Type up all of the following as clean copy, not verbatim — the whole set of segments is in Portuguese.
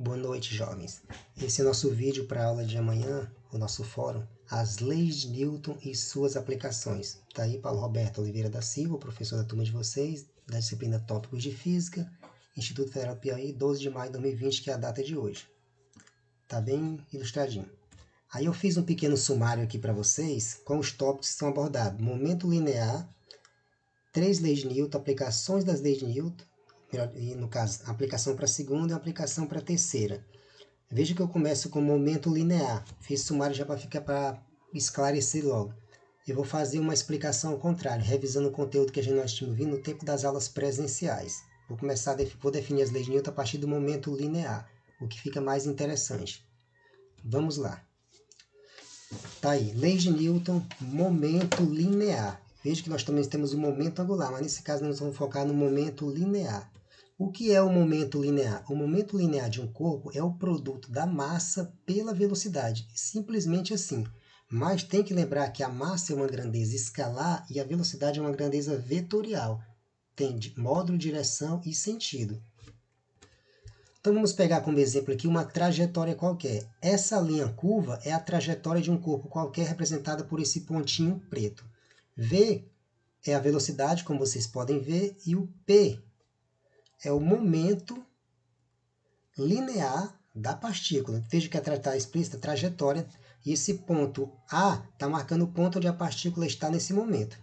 Boa noite, jovens. Esse é o nosso vídeo para a aula de amanhã, o nosso fórum, as leis de Newton e suas aplicações. Tá aí Paulo Roberto Oliveira da Silva, professor da turma de vocês, da disciplina Tópicos de Física, Instituto Federal do Piauí, 12 de maio de 2020, que é a data de hoje. Tá bem ilustradinho. Aí eu fiz um pequeno sumário aqui para vocês, com os tópicos que são abordados. Momento linear, 3 leis de Newton, aplicações das leis de Newton, e no caso, aplicação para a segunda e aplicação para a terceira. Veja que eu começo com momento linear. Fiz sumário já para esclarecer logo. Eu vou fazer uma explicação ao contrário, revisando o conteúdo que nós tínhamos visto no tempo das aulas presenciais. Vou definir as leis de Newton a partir do momento linear, o que fica mais interessante. Vamos lá. Tá aí, leis de Newton, momento linear. Veja que nós também temos o momento angular, mas nesse caso nós vamos focar no momento linear. O que é o momento linear? O momento linear de um corpo é o produto da massa pela velocidade. Simplesmente assim. Mas tem que lembrar que a massa é uma grandeza escalar e a velocidade é uma grandeza vetorial. Tem módulo, direção e sentido. Então vamos pegar como exemplo aqui uma trajetória qualquer. Essa linha curva é a trajetória de um corpo qualquer representada por esse pontinho preto. V é a velocidade, como vocês podem ver, e o P é o momento linear da partícula. Veja que está explícita a trajetória, e esse ponto A está marcando o ponto onde a partícula está nesse momento.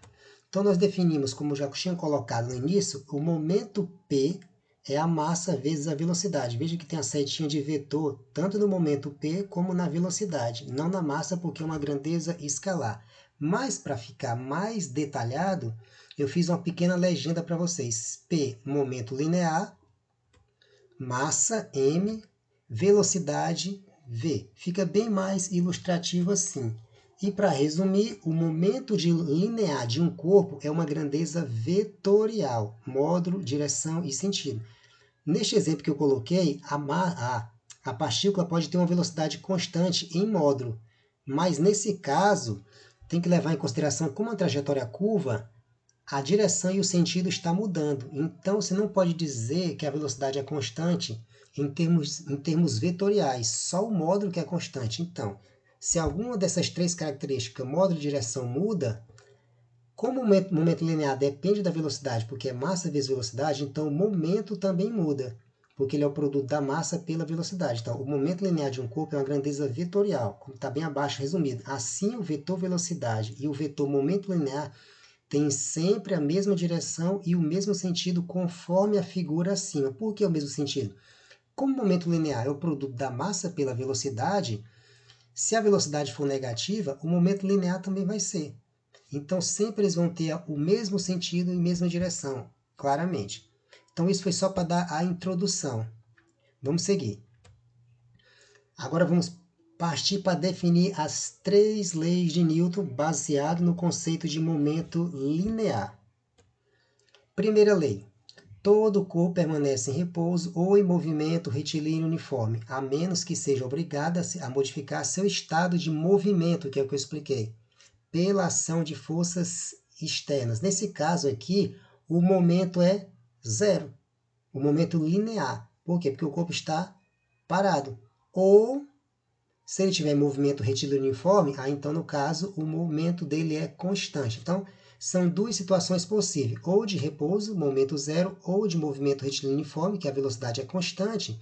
Então nós definimos, como já tinha colocado no início, o momento P é a massa vezes a velocidade. Veja que tem a setinha de vetor, tanto no momento P como na velocidade, não na massa, porque é uma grandeza escalar. Mas, para ficar mais detalhado, eu fiz uma pequena legenda para vocês. P, momento linear, massa, m, velocidade, v. Fica bem mais ilustrativo assim. E para resumir, o momento linear de um corpo é uma grandeza vetorial, módulo, direção e sentido. Neste exemplo que eu coloquei, a partícula pode ter uma velocidade constante em módulo, mas nesse caso, tem que levar em consideração como a trajetória curva, a direção e o sentido está mudando. Então, você não pode dizer que a velocidade é constante em termos vetoriais, só o módulo que é constante. Então, se alguma dessas três características, módulo e direção, muda, como o momento linear depende da velocidade, porque é massa vezes velocidade, então o momento também muda, porque ele é o produto da massa pela velocidade. Então, o momento linear de um corpo é uma grandeza vetorial, como está bem abaixo resumido. Assim, o vetor velocidade e o vetor momento linear têm sempre a mesma direção e o mesmo sentido conforme a figura acima. Por que o mesmo sentido? Como o momento linear é o produto da massa pela velocidade, se a velocidade for negativa, o momento linear também vai ser. Então, sempre eles vão ter o mesmo sentido e mesma direção, claramente. Então, isso foi só para dar a introdução. Vamos seguir. Agora, vamos partir para definir as 3 leis de Newton baseado no conceito de momento linear. Primeira lei. Todo corpo permanece em repouso ou em movimento retilíneo uniforme, a menos que seja obrigado a modificar seu estado de movimento, que é o que eu expliquei, pela ação de forças externas. Nesse caso aqui, o momento é zero, o momento linear. Por quê? Porque o corpo está parado. Ou, se ele tiver movimento retilíneo uniforme, então, no caso, o momento dele é constante. Então, são 2 situações possíveis, ou de repouso, momento zero, ou de movimento retilíneo uniforme, que a velocidade é constante.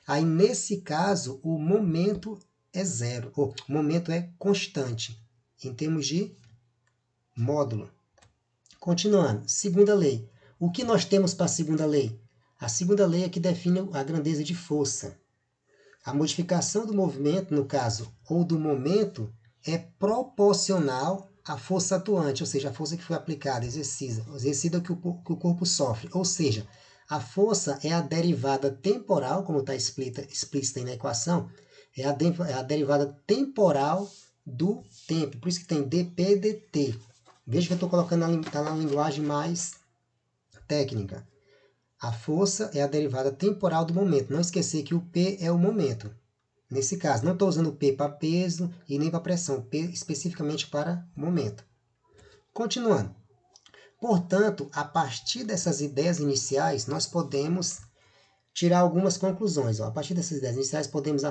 Aí, nesse caso, o momento é zero, ou o momento é constante, em termos de módulo. Continuando, segunda lei. O que nós temos para a segunda lei? A segunda lei é que define a grandeza de força. A modificação do movimento, no caso, ou do momento, é proporcional à força atuante, ou seja, a força que foi aplicada, exercida que o corpo sofre. Ou seja, a força é a derivada temporal, como está explícita aí na equação, é a derivada temporal do tempo. Por isso que tem dp/dt. Veja que eu estou colocando tá na linguagem mais técnica. A força é a derivada temporal do momento. Não esquecer que o P é o momento. Nesse caso, não estou usando o P para peso e nem para pressão. P especificamente para momento. Continuando. Portanto, a partir dessas ideias iniciais, nós podemos tirar algumas conclusões. Ó. A partir dessas ideias iniciais, podemos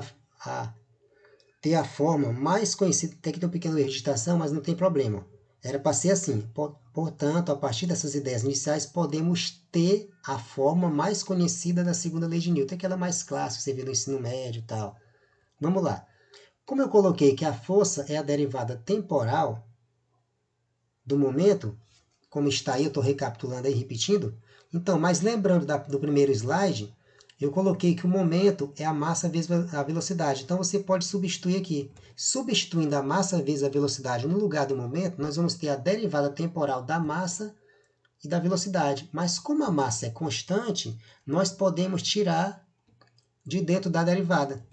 ter a forma mais conhecida. Tem que ter um pequeno erro de digitação, mas não tem problema. Era para ser assim. Portanto, a partir dessas ideias iniciais, podemos ter a forma mais conhecida da segunda lei de Newton, aquela mais clássica, você vê no ensino médio e tal. Vamos lá. Como eu coloquei que a força é a derivada temporal do momento, como está aí, eu estou recapitulando aí, repetindo. Então, mas lembrando do primeiro slide, eu coloquei que o momento é a massa vezes a velocidade. Então, você pode substituir aqui. Substituindo a massa vezes a velocidade no lugar do momento, nós vamos ter a derivada temporal da massa e da velocidade. Mas como a massa é constante, nós podemos tirar de dentro da derivada.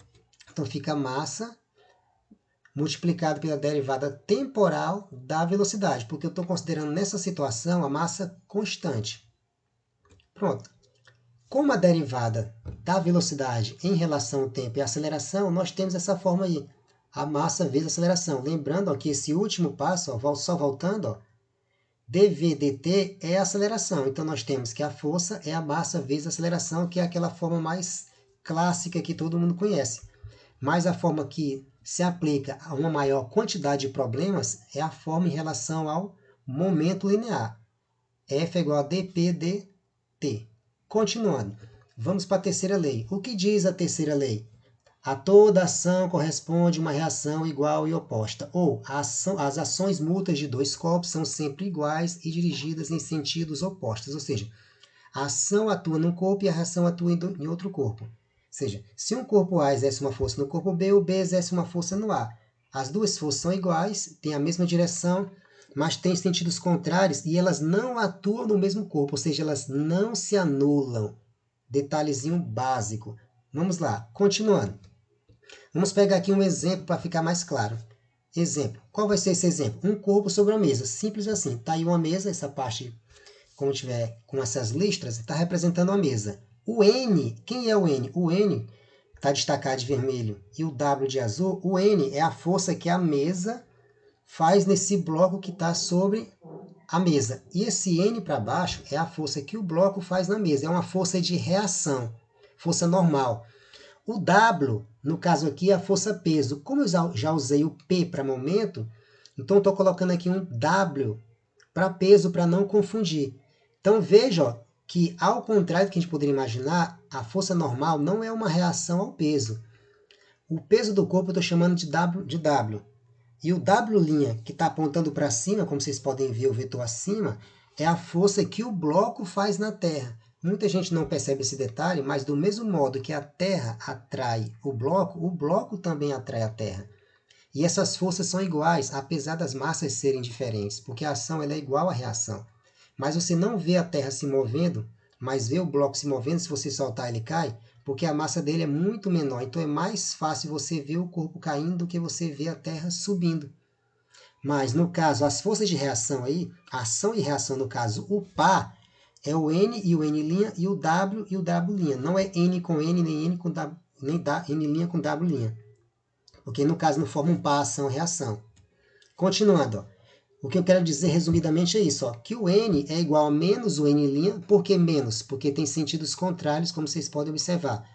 Então, fica massa multiplicado pela derivada temporal da velocidade, porque eu estou considerando nessa situação a massa constante. Pronto. Como a derivada da velocidade em relação ao tempo e aceleração, nós temos essa forma aí, a massa vezes a aceleração. Lembrando ó, que esse último passo, ó, só voltando, ó, dv dt é a aceleração. Então, nós temos que a força é a massa vezes a aceleração, que é aquela forma mais clássica que todo mundo conhece. Mas a forma que se aplica a uma maior quantidade de problemas é a forma em relação ao momento linear. F é igual a dp dt. Continuando, vamos para a terceira lei. O que diz a terceira lei? A toda ação corresponde uma reação igual e oposta. Ou as ações mútuas de dois corpos são sempre iguais e dirigidas em sentidos opostos. Ou seja, a ação atua num corpo e a reação atua em outro corpo. Ou seja, se um corpo A exerce uma força no corpo B, o B exerce uma força no A. As duas forças são iguais, têm a mesma direção, mas têm sentidos contrários e elas não atuam no mesmo corpo, ou seja, elas não se anulam. Detalhezinho básico. Vamos lá, continuando. Vamos pegar aqui um exemplo para ficar mais claro. Exemplo. Qual vai ser esse exemplo? Um corpo sobre uma mesa. Simples assim. Está aí uma mesa, essa parte, como tiver com essas listras, está representando a mesa. O N, quem é o N? O N está destacado de vermelho e o W de azul. O N é a força que a mesa faz nesse bloco que está sobre a mesa. E esse N para baixo é a força que o bloco faz na mesa. É uma força de reação, força normal. O W, no caso aqui, é a força peso. Como eu já usei o P para momento, então estou colocando aqui um W para peso, para não confundir. Então veja ó, que, ao contrário do que a gente poderia imaginar, a força normal não é uma reação ao peso. O peso do corpo eu estou chamando de W. E o W', que está apontando para cima, como vocês podem ver o vetor acima, é a força que o bloco faz na Terra. Muita gente não percebe esse detalhe, mas do mesmo modo que a Terra atrai o bloco também atrai a Terra. E essas forças são iguais, apesar das massas serem diferentes, porque a ação ela é igual à reação. Mas você não vê a Terra se movendo, mas vê o bloco se movendo, se você soltar ele cai, porque a massa dele é muito menor. Então é mais fácil você ver o corpo caindo do que você ver a Terra subindo. Mas no caso, as forças de reação aí, ação e reação no caso, o par é o N e o N' e o W e o W'. Não é N com N, nem N com W, nem N' com W'. Porque no caso não forma um par, ação, reação. Continuando, ó. O que eu quero dizer resumidamente é isso, ó, que o N é igual a menos o N'. Por que menos? Porque tem sentidos contrários, como vocês podem observar.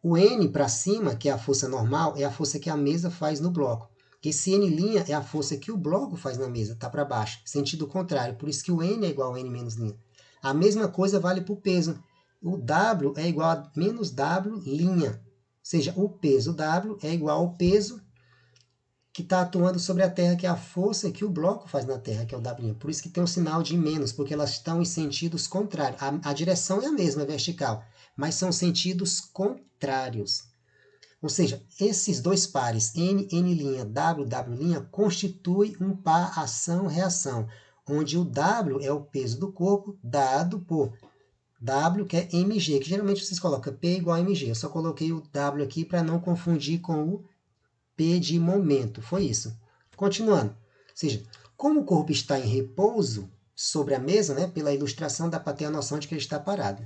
O N para cima, que é a força normal, é a força que a mesa faz no bloco. Esse N' é a força que o bloco faz na mesa, está para baixo, sentido contrário. Por isso que o N é igual a N menos linha. A mesma coisa vale para o peso. O W é igual a menos W'. Ou seja, o peso W é igual ao peso que está atuando sobre a Terra, que é a força que o bloco faz na Terra, que é o W'. Por isso que tem um sinal de menos, porque elas estão em sentidos contrários. A direção é a mesma, é vertical, mas são sentidos contrários. Ou seja, esses dois pares, N, N', W, W', constituem um par ação-reação, onde o W é o peso do corpo dado por W, que é mg, que geralmente vocês colocam P igual a mg. Eu só coloquei o W aqui para não confundir com o P de momento. Foi isso. Continuando. Ou seja, como o corpo está em repouso sobre a mesa, né, pela ilustração dá para ter a noção de que ele está parado.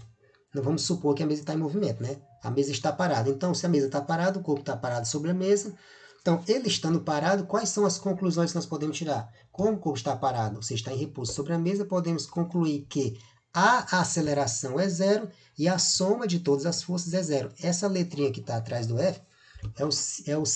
Não vamos supor que a mesa está em movimento, né? A mesa está parada. Então, se a mesa está parada, o corpo está parado sobre a mesa. Então, ele estando parado, quais são as conclusões que nós podemos tirar? Como o corpo está parado, ou seja, está em repouso sobre a mesa, podemos concluir que a aceleração é zero e a soma de todas as forças é zero. Essa letrinha que está atrás do F é o